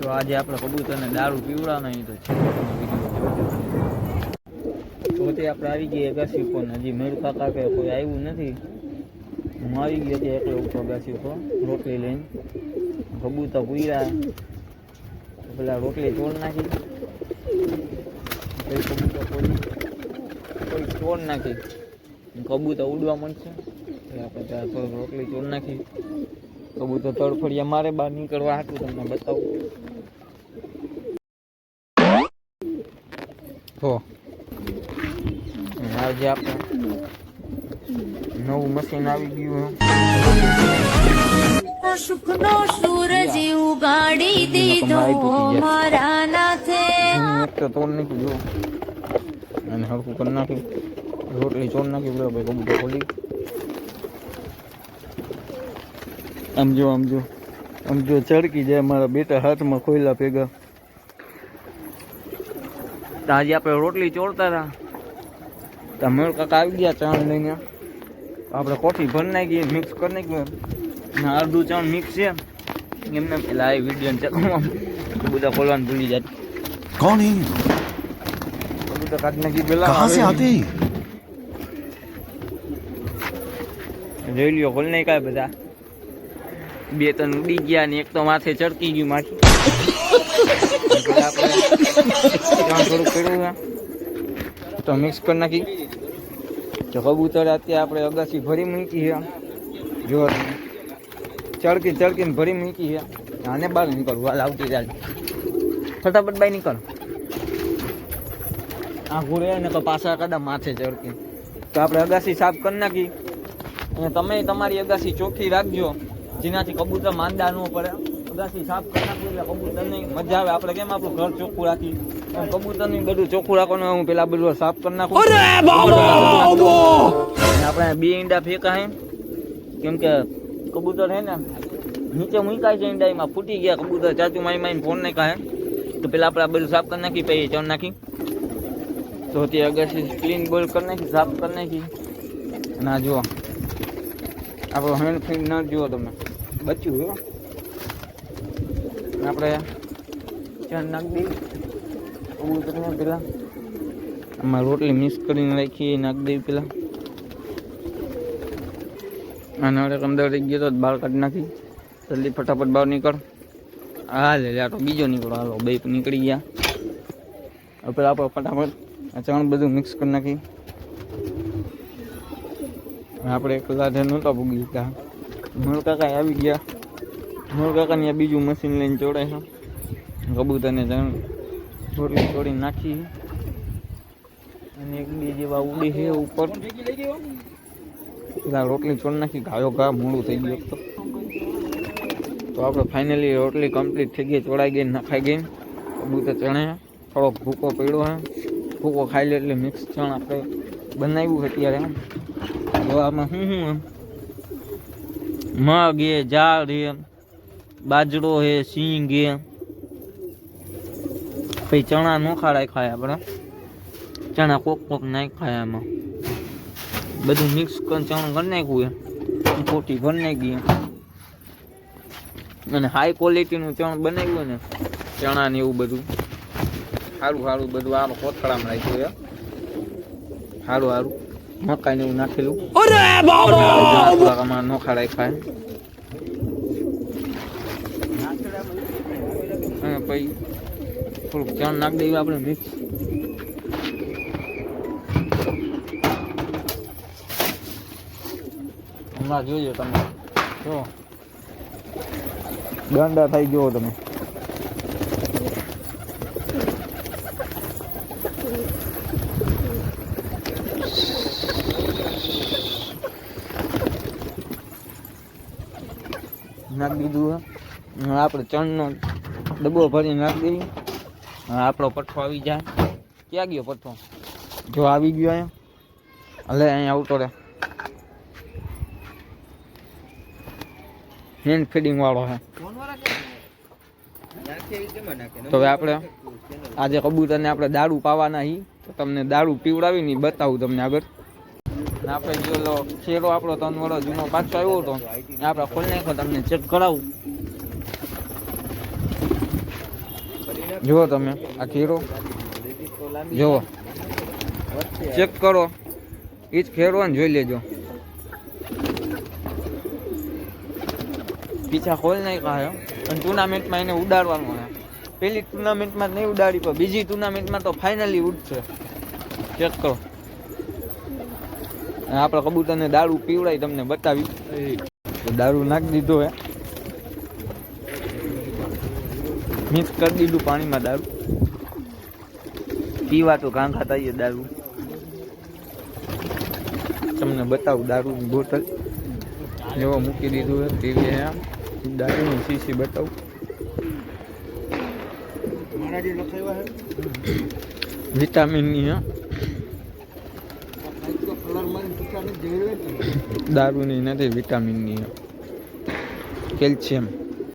તો આજે આપણે કબૂતરને દારૂ પીવડાવવાનો તો પોતે આપણે આવી ગયા અગાસી ઉપર હજી મેળ કાકા કે કોઈ આવ્યું નથી. હું આવી ગયો ત્યાં એકલો ઉપર અગાસી ઉપર રોટલી લઈને. કબૂતર પૂર્યા પેલા રોટલી તોડ નાખી કોઈ કબૂતર કોઈ તોડ નાખી કબૂતર ઉડવા મળશે એટલે આપણે ત્યાં થોડીક રોટલી તોડ નાખી. કબૂતર તડફડિયા મારે બહાર નીકળવા હતું તમને બતાવું. તો આજે આપણે નવું મશીન આવી ગયું. સુખનો સૂરજ ઉગાડી દીધો મારા નાથે. તો તોડ નાખ્યું જો અને હરખું કરી નાખ્યું. રોટલી ચોડ નાખી બરાબર કબૂતર ખોલી. આમ જો ચડકી જાય મારા બેટા હાથમાં ખોયલા ભેગા. તો આજે આપણે રોટલી ચોળતા હતા તો મેળ કાકા આવી ગયા ચણ લઈને. આપણે કોઠી ભરી નાખીએ મિક્સ કરી નાખ્યું. અડધું ચણ મિક્સ છે એમને પેલા આ વિડીયો ચકમાં બધા ખોલવાનું ભૂલી જાય. કોણ હે કબૂતર કાઢી નાખી પેલા કહાં સે આતે જોઈ લ્યો ખોલ નહીં કાંઈ બધા. બે ત્રણ ઉડી ગયા ને એક તો માથે ચડકી ગયું માખી. આપણે થોડુંક કર્યું તો મિક્સ કરી નાખી. તો કબૂતર અત્યારે આપણે અગાસી ભરી મૂકી છે. જો ચડકીને ભરી મૂકી છે. આને બહાર નીકળવું હાલ આવતી ચાલ ફટાફટ બાય નીકળ. આ ઘોડે ને તો પાછા કદા માથે ચડકી. તો આપણે અગાસી સાફ કરી નાખી. અને તમે તમારી અગાસી ચોખ્ખી રાખજો જેનાથી કબૂતર માંદા ન પડે. અગાસી સાફ કરી નાખી એટલે કબૂતરની મજા આવે. આપણે કેમ આપણું ઘર ચોખ્ખું રાખી કબૂતરની બધું ચોખ્ખું રાખવાનું. હું પેલા બધું સાફ કરી નાખું. આપણે બે ઈંડા ફેંકા હે કેમ કે કબૂતર હે ને નીચે મૂકાય છે ઈંડા એમાં ફૂટી ગયા. કબૂતર ચાચુ માઈ ફોન નહીં કહે તો પેલા આપણે બધું સાફ કરી નાખી પછી ચણ નાખી. તો તે અગાસી ક્લીન બોલ કરી નાખી સાફ કરી નાખી. ના જુઓ આપણો હેન્ડ ફીડ ન જુઓ તમે બચ્યું હો. આપણે ચણ નાખી દઈએ કબૂતરને પેલા આમાં રોટલી મિક્સ કરીને રાખી નાખી દઈએ પેલા. અને હવે અંદર રહી ગયો તો બહાર કાઢી નાખી. જલ્દી ફટાફટ બહાર નીકળ. હા લે તો બીજો નીકળો. હાલો બે નીકળી ગયા. હવે પેલા આપણે ફટાફટ ચણ બધું મિક્સ કરી નાખી. આપણે એકલા નહોતા પૂગી ગયા. મોર કાકા આવી ગયા. મોર કાકાને બીજું મશીન લઈને ચોડે છે. કબૂતરને ચણ થોડી થોડી નાખી અને એક બે જેવા ઉડી છે ઉપર. પેલા રોટલી છોડ નાખી. ગાયો ઘા મોડું થઈ ગયું તો આપણે ફાઇનલી રોટલી કમ્પ્લીટ થઈ ગઈ. ચોડાઈ ગઈ નખાઈ ગઈ. કબૂતર ચણે થોડોક ભૂકો પડ્યો હે. ભૂકો ખાઈ લે એટલે મિક્સ ચણ આપણે બનાવ્યું અત્યારે. જો આમાં શું મગ હે જાળ હે બાજરો હે સિંગ હે પછી ચણા નોખા ખાય. આપણે ચણા કોક નાખ ખાય. આમાં બધું મિક્સ કરીને ચણ કરી નાખ્યું હે. ખોટી ભરી નાખી અને હાઈ ક્વોલિટીનું ચણ બનાવ્યું ને ચણા ને એવું બધું સારું બધું આ કોથળામાં રાખ્યું હે. સારું મકાઈ ને એવું નાખેલું. નોખા રાખ્યા પછી થોડુંક ચણ નાખી દઈએ આપણે મિક્સ. હમણાં જોજો તમે જો દંડા થઈ ગયો તમે. નાખી દીધું આપણે ચણનો ડબ્બો ભરી નાખી દઈએ. આપણો પઠ્ઠો આવી જાય. ક્યાં ગયો પઠ્ઠો? જો આવી ગયો અહીંયા. હલે અહીંયા આવતો રે. હેન્ડ ફીડિંગ વાળો છે. તો હવે આપણે આજે કબૂતરને આપણે દારૂ પાવાના હી. તો તમને દારૂ પીવડાવી ને બતાવું તમને આગળ. આપણે જો શેરો આપણો 3 વર્ષ જૂનો પાછો આવ્યો હતો આપણે ખોલી નાખ્યો. તમને ચેક કરાવું. જુઓ તમે આ ખીરો જુઓ, ચેક કરો, એ જ ખેરો ને જોઈ લેજો. પીછા ખોલ નાખ્યા હે અને ટુર્નામેન્ટમાં એને ઉડાડવાનું છે. પેલી ટુર્નામેન્ટમાં નહીં ઉડાડી પણ બીજી ટુર્નામેન્ટમાં તો ફાઇનલી ઉડશે. ચેક કરો. આપણા કબૂતરને દારૂ પીવડાવી તમને બતાવી. દારૂ નાખી દીધો હે, મિક્સ કરી દીધું પાણીમાં દારૂ. પીવા તો ઘાંઘા થાય દારૂ. તમને બતાવું દારૂની બોટલ એવો મૂકી દીધું હે. પીવી હે દારૂની શીશી બતાવું. વિટામિનની હે, દારૂની નથી, વિટામિનની હે, કેલ્શિયમ.